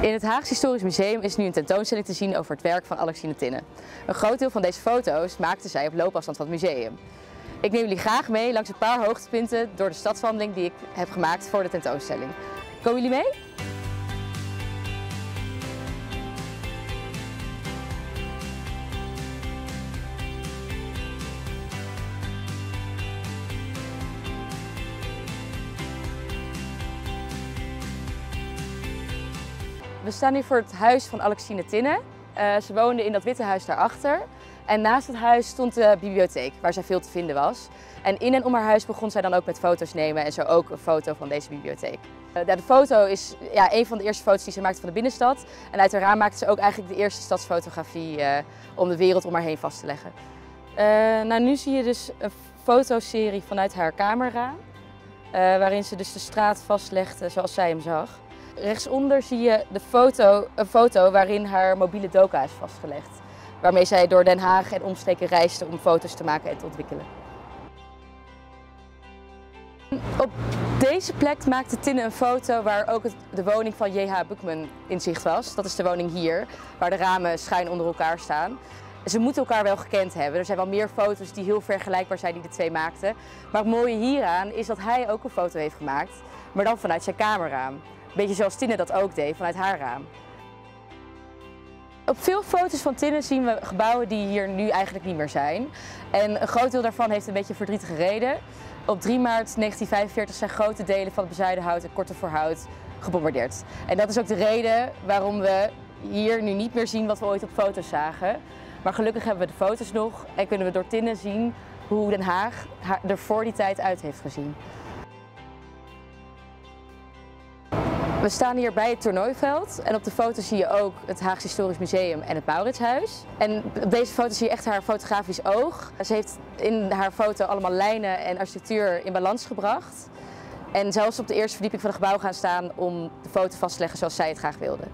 In het Haags Historisch Museum is nu een tentoonstelling te zien over het werk van Alexine Tinne. Een groot deel van deze foto's maakte zij op loopafstand van het museum. Ik neem jullie graag mee langs een paar hoogtepunten door de stadswandeling die ik heb gemaakt voor de tentoonstelling. Komen jullie mee? We staan nu voor het huis van Alexine Tinne. Ze woonde in dat witte huis daarachter. En naast het huis stond de bibliotheek, waar zij veel te vinden was. En in en om haar huis begon zij dan ook met foto's nemen en zo ook een foto van deze bibliotheek. De foto is een van de eerste foto's die ze maakte van de binnenstad. En uit haar raam maakte ze ook eigenlijk de eerste stadsfotografie om de wereld om haar heen vast te leggen. Nu zie je dus een fotoserie vanuit haar kamerraam, waarin ze dus de straat vastlegde zoals zij hem zag. Rechtsonder zie je een foto waarin haar mobiele doka is vastgelegd, waarmee zij door Den Haag en omstreken reisde om foto's te maken en te ontwikkelen. Op deze plek maakte Tinne een foto waar ook de woning van J.H. Boekman in zicht was. Dat is de woning hier, waar de ramen schuin onder elkaar staan. Ze moeten elkaar wel gekend hebben. Er zijn wel meer foto's die heel vergelijkbaar zijn die de twee maakten. Maar het mooie hieraan is dat hij ook een foto heeft gemaakt, maar dan vanuit zijn kamerraam. Beetje zoals Tinne dat ook deed, vanuit haar raam. Op veel foto's van Tinne zien we gebouwen die hier nu eigenlijk niet meer zijn. En een groot deel daarvan heeft een beetje een verdrietige reden. Op 3 maart 1945 zijn grote delen van het Bezuidenhout en Kortevoorhout gebombardeerd. En dat is ook de reden waarom we hier nu niet meer zien wat we ooit op foto's zagen. Maar gelukkig hebben we de foto's nog en kunnen we door Tinne zien hoe Den Haag er voor die tijd uit heeft gezien. We staan hier bij het toernooiveld en op de foto zie je ook het Haags Historisch Museum en het Mauritshuis. En op deze foto zie je echt haar fotografisch oog. Ze heeft in haar foto allemaal lijnen en architectuur in balans gebracht. En zelfs op de eerste verdieping van het gebouw gaan staan om de foto vast te leggen zoals zij het graag wilde.